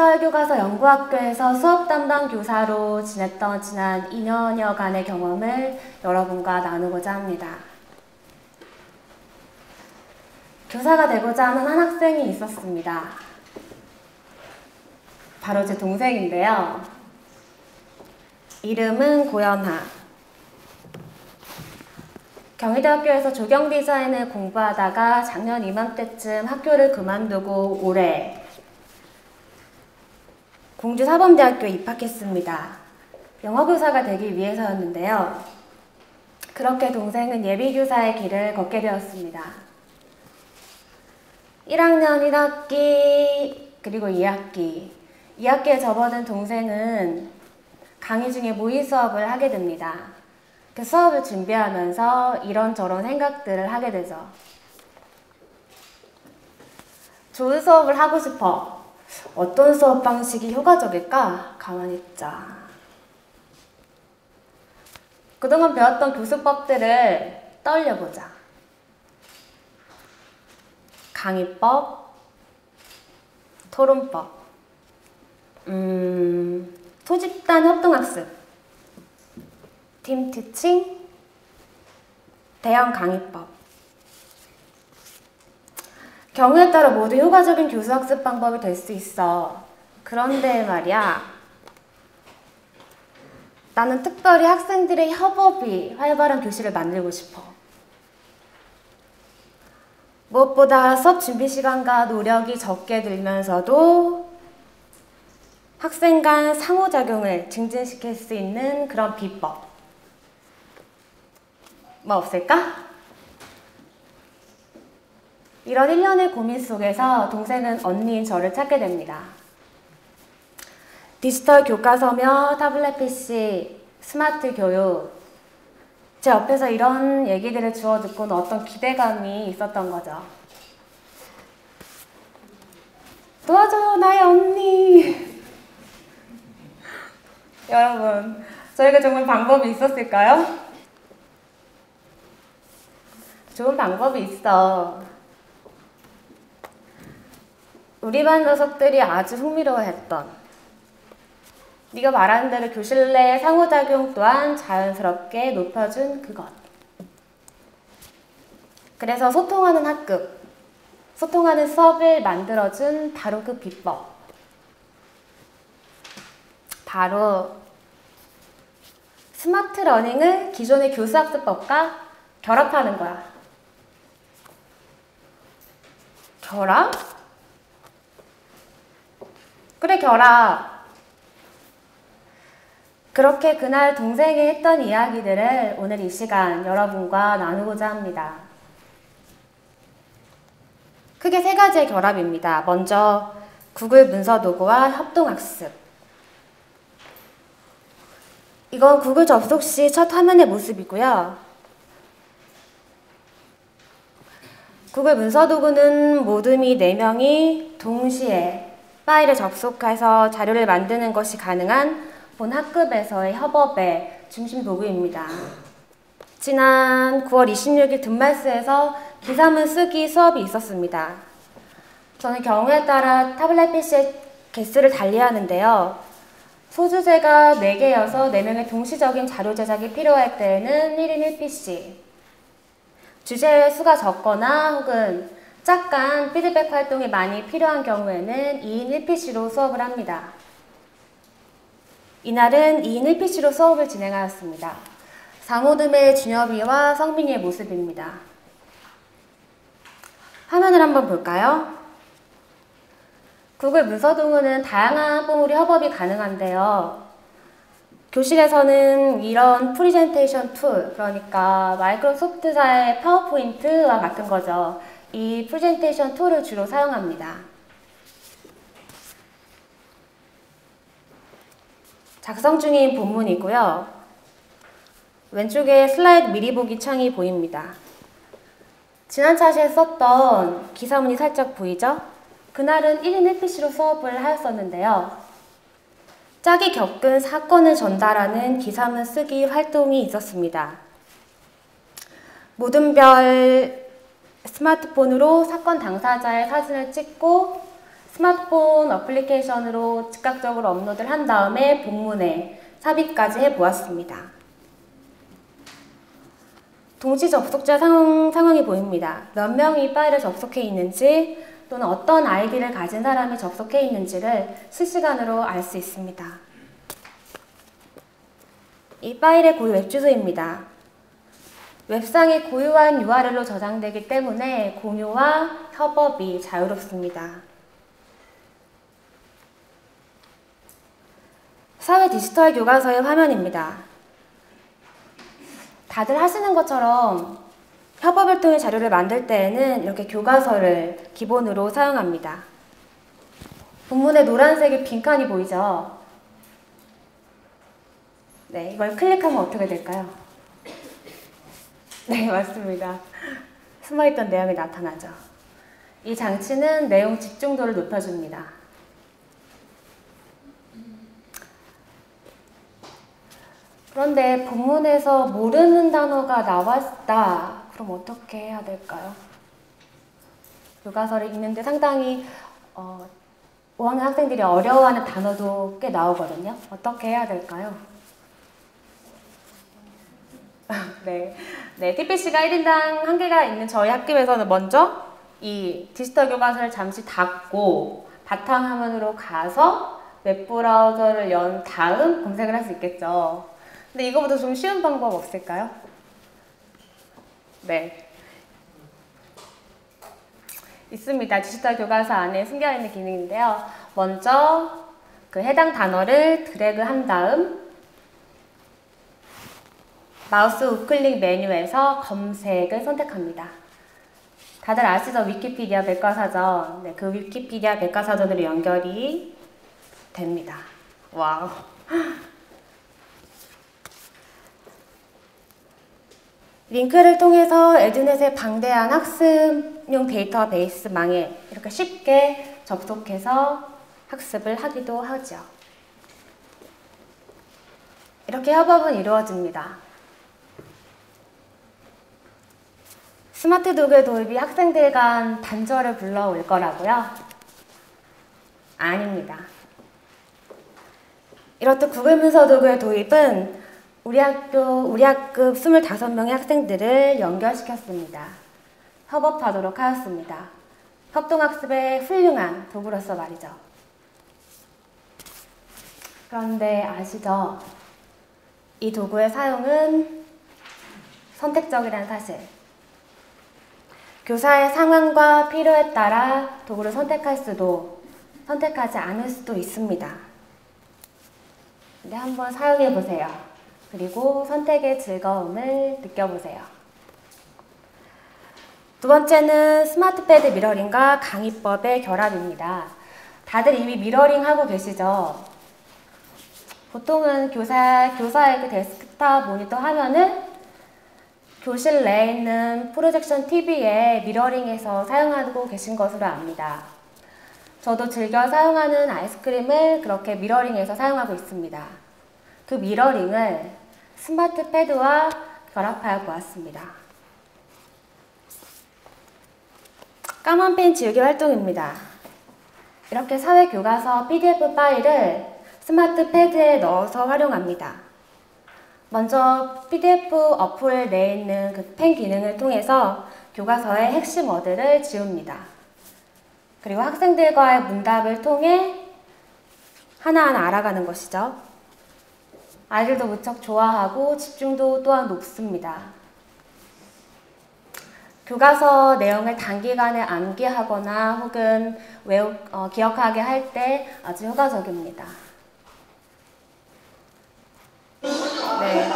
디지털 교과서 연구학교에서 수업 담당 교사로 지냈던 지난 2년여간의 경험을 여러분과 나누고자 합니다. 교사가 되고자 하는 한 학생이 있었습니다. 바로 제 동생인데요. 이름은 고연하. 경희대학교에서 조경 디자인을 공부하다가 작년 이맘때쯤 학교를 그만두고 올해 공주사범대학교에 입학했습니다. 영어교사가 되기 위해서였는데요. 그렇게 동생은 예비교사의 길을 걷게 되었습니다. 1학년 1학기 그리고 2학기 2학기에 접어든 동생은 강의 중에 모의 수업을 하게 됩니다. 그 수업을 준비하면서 이런저런 생각들을 하게 되죠. 좋은 수업을 하고 싶어. 어떤 수업 방식이 효과적일까? 가만히 있자. 그동안 배웠던 교수법들을 떠올려보자. 강의법, 토론법, 소집단 협동학습, 팀 티칭, 대형 강의법. 경우에 따라 모두 효과적인 교수학습 방법이 될 수 있어. 그런데 말이야, 나는 특별히 학생들의 협업이 활발한 교실을 만들고 싶어. 무엇보다 수업 준비 시간과 노력이 적게 들면서도 학생 간 상호작용을 증진시킬 수 있는 그런 비법. 뭐 없을까? 이런 일련의 고민 속에서 동생은 언니인 저를 찾게 됩니다. 디지털 교과서며 타블렛 PC, 스마트 교육. 제 옆에서 이런 얘기들을 주워 듣고는 어떤 기대감이 있었던 거죠. 도와줘요, 나의 언니. 여러분, 저희가 정말 방법이 있었을까요? 좋은 방법이 있어. 우리 반 녀석들이 아주 흥미로워했던, 네가 말하는 대로 교실 내 상호작용 또한 자연스럽게 높여준 그것. 그래서 소통하는 학급, 소통하는 수업을 만들어준 바로 그 비법. 바로 스마트 러닝을 기존의 교수학습법과 결합하는 거야. 결합? 그래, 결합. 그렇게 그날 동생이 했던 이야기들을 오늘 이 시간 여러분과 나누고자 합니다. 크게 세 가지의 결합입니다. 먼저 구글 문서 도구와 협동학습. 이건 구글 접속 시 첫 화면의 모습이고요. 구글 문서 도구는 모두 및 4명이 동시에 파일에 접속해서 자료를 만드는 것이 가능한 본 학급에서의 협업의 중심 도구입니다. 지난 9월 26일 든말스에서 기사문 쓰기 수업이 있었습니다. 저는 경우에 따라 타블렛 PC의 개수를 달리하는데요. 소주제가 4개여서 4명의 동시적인 자료 제작이 필요할 때에는 1인 1PC, 주제의 수가 적거나 혹은 잠깐 피드백 활동이 많이 필요한 경우에는 2인 1PC로 수업을 합니다. 이날은 2인 1PC로 수업을 진행하였습니다. 상호듬의 준엽이와 성민이의 모습입니다. 화면을 한번 볼까요? 구글 문서 도구는 다양한 폼으로 협업이 가능한데요. 교실에서는 이런 프리젠테이션 툴, 그러니까 마이크로소프트사의 파워포인트와 같은 거죠. 이 프레젠테이션 툴을 주로 사용합니다. 작성 중인 본문이고요. 왼쪽에 슬라이드 미리 보기 창이 보입니다. 지난 차시에 썼던 기사문이 살짝 보이죠? 그날은 1인 1PC로 수업을 하였었는데요. 짝이 겪은 사건을 전달하는 기사문 쓰기 활동이 있었습니다. 모든 별 스마트폰으로 사건 당사자의 사진을 찍고 스마트폰 어플리케이션으로 즉각적으로 업로드를 한 다음에 본문에 삽입까지 해보았습니다. 동시 접속자 상황이 보입니다. 몇 명이 파일에 접속해 있는지 또는 어떤 아이디를 가진 사람이 접속해 있는지를 실시간으로 알 수 있습니다. 이 파일의 고유 웹주소입니다. 웹상에 고유한 URL로 저장되기 때문에 공유와 협업이 자유롭습니다. 사회 디지털 교과서의 화면입니다. 다들 하시는 것처럼 협업을 통해 자료를 만들 때에는 이렇게 교과서를 기본으로 사용합니다. 본문에 노란색의 빈칸이 보이죠? 네, 이걸 클릭하면 어떻게 될까요? 네, 맞습니다. 숨어있던 내용이 나타나죠. 이 장치는 내용 집중도를 높여줍니다. 그런데 본문에서 모르는 단어가 나왔다. 그럼 어떻게 해야 될까요? 교과서를 읽는데 상당히 5학년 학생들이 어려워하는 단어도 꽤 나오거든요. 어떻게 해야 될까요? 네, TPC가 1인당 1개가 있는 저희 학급에서는 먼저 이 디지털 교과서를 잠시 닫고 바탕화면으로 가서 웹브라우저를 연 다음 검색을 할 수 있겠죠. 근데 이거보다 좀 쉬운 방법 없을까요? 네. 있습니다. 디지털 교과서 안에 숨겨있는 기능인데요. 먼저 그 해당 단어를 드래그 한 다음 마우스 우클릭 메뉴에서 검색을 선택합니다. 다들 아시죠? 위키피디아 백과사전. 네, 그 위키피디아 백과사전으로 연결이 됩니다. 와우. 링크를 통해서 에듀넷의 방대한 학습용 데이터베이스망에 이렇게 쉽게 접속해서 학습을 하기도 하죠. 이렇게 협업은 이루어집니다. 스마트 도구의 도입이 학생들 간 단절을 불러올 거라고요? 아닙니다. 이렇듯 구글 문서 도구의 도입은 우리 학급 25명의 학생들을 연결시켰습니다. 협업하도록 하였습니다. 협동학습의 훌륭한 도구로서 말이죠. 그런데 아시죠? 이 도구의 사용은 선택적이라는 사실. 교사의 상황과 필요에 따라 도구를 선택할 수도 선택하지 않을 수도 있습니다. 근데 한번 사용해 보세요. 그리고 선택의 즐거움을 느껴보세요. 두 번째는 스마트 패드 미러링과 강의법의 결합입니다. 다들 이미 미러링 하고 계시죠? 보통은 교사의 그 데스크탑 모니터 화면을 교실 내에 있는 프로젝션 TV에 미러링해서 사용하고 계신 것으로 압니다. 저도 즐겨 사용하는 아이스크림을 그렇게 미러링해서 사용하고 있습니다. 그 미러링을 스마트 패드와 결합하여 보았습니다. 까만 펜 지우기 활동입니다. 이렇게 사회교과서 PDF 파일을 스마트 패드에 넣어서 활용합니다. 먼저 PDF 어플 내에 있는 그 펜 기능을 통해서 교과서의 핵심 워드를 지웁니다. 그리고 학생들과의 문답을 통해 하나하나 알아가는 것이죠. 아이들도 무척 좋아하고 집중도 또한 높습니다. 교과서 내용을 단기간에 암기하거나 혹은 기억하게 할 때 아주 효과적입니다. 네.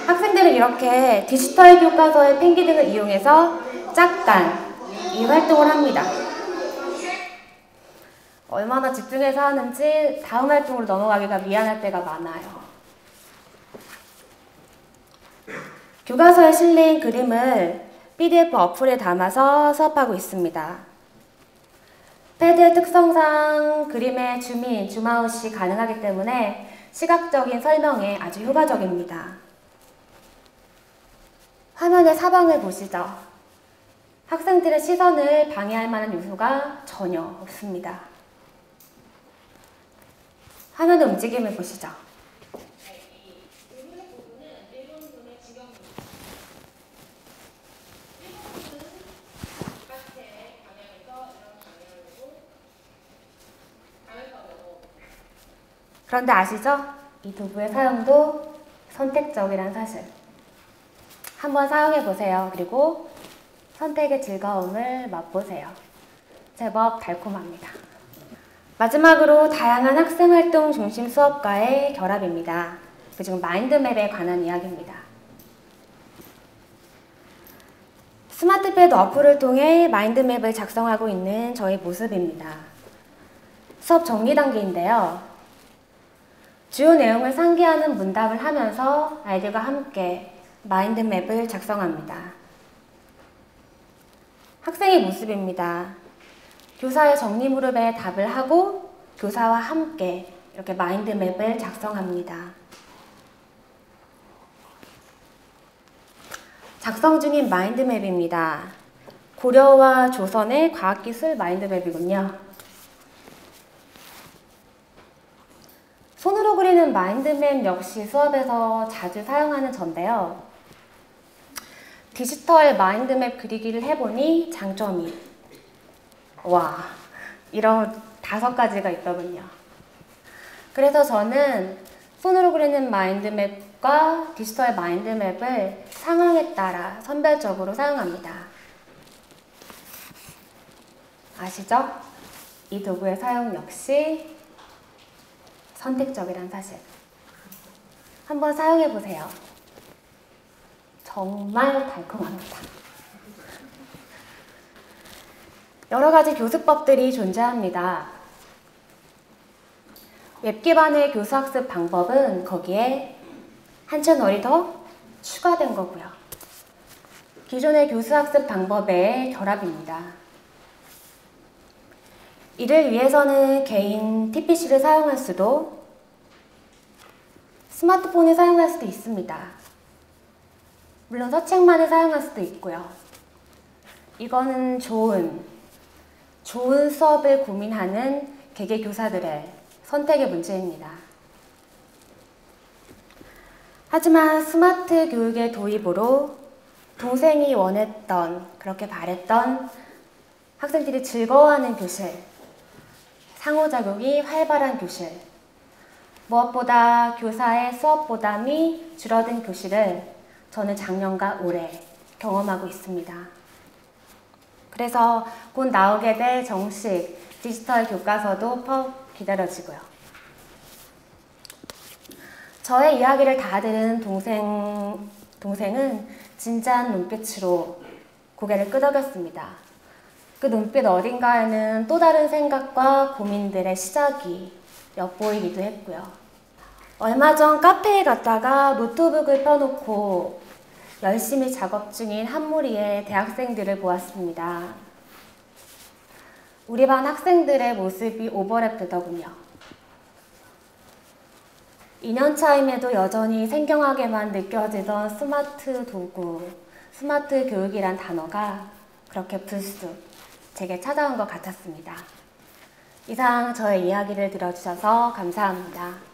학생들은 이렇게 디지털 교과서의 펜 기능을 이용해서 잠깐 이 활동을 합니다. 얼마나 집중해서 하는지 다음 활동으로 넘어가기가 미안할 때가 많아요. 교과서에 실린 그림을 PDF 어플에 담아서 수업하고 있습니다. 패드의 특성상 그림의 줌인, 줌아웃이 가능하기 때문에 시각적인 설명에 아주 효과적입니다. 화면의 사방을 보시죠. 학생들의 시선을 방해할 만한 요소가 전혀 없습니다. 화면의 움직임을 보시죠. 그런데 아시죠? 이 도구의 사용도 선택적이란 사실. 한번 사용해 보세요. 그리고 선택의 즐거움을 맛보세요. 제법 달콤합니다. 마지막으로 다양한 학생활동 중심 수업과의 결합입니다. 그중 마인드맵에 관한 이야기입니다. 스마트패드 어플을 통해 마인드맵을 작성하고 있는 저의 모습입니다. 수업 정리 단계인데요. 주요 내용을 상기하는 문답을 하면서 아이들과 함께 마인드맵을 작성합니다. 학생의 모습입니다. 교사의 정리 무렵에 답을 하고 교사와 함께 이렇게 마인드맵을 작성합니다. 작성 중인 마인드맵입니다. 고려와 조선의 과학기술 마인드맵이군요. 손으로 그리는 마인드맵 역시 수업에서 자주 사용하는 전데요. 디지털 마인드맵 그리기를 해보니 장점이 이런 5가지가 있더군요. 그래서 저는 손으로 그리는 마인드맵과 디지털 마인드맵을 상황에 따라 선별적으로 사용합니다. 아시죠? 이 도구의 사용 역시 선택적이란 사실. 한번 사용해 보세요. 정말 달콤합니다. 여러 가지 교수법들이 존재합니다. 웹 기반의 교수학습 방법은 거기에 한 채널이 더 추가된 거고요. 기존의 교수학습 방법의 결합입니다. 이를 위해서는 개인 TPC를 사용할 수도, 스마트폰을 사용할 수도 있습니다. 물론 서책만을 사용할 수도 있고요. 이거는 좋은 수업을 고민하는 개개 교사들의 선택의 문제입니다. 하지만 스마트 교육의 도입으로 동생이 원했던, 그렇게 바랬던 학생들이 즐거워하는 교실, 상호작용이 활발한 교실, 무엇보다 교사의 수업 부담이 줄어든 교실을 저는 작년과 올해 경험하고 있습니다. 그래서 곧 나오게 될 정식 디지털 교과서도 퍽 기다려지고요. 저의 이야기를 다 들은 동생은 진지한 눈빛으로 고개를 끄덕였습니다. 그 눈빛 어딘가에는 또 다른 생각과 고민들의 시작이 엿보이기도 했고요. 얼마 전 카페에 갔다가 노트북을 펴놓고 열심히 작업 중인 한 무리의 대학생들을 보았습니다. 우리 반 학생들의 모습이 오버랩되더군요. 2년 차임에도 여전히 생경하게만 느껴지던 스마트 도구, 스마트 교육이란 단어가 그렇게 불쑥 제게 찾아온 것 같았습니다. 이상 저의 이야기를 들어주셔서 감사합니다.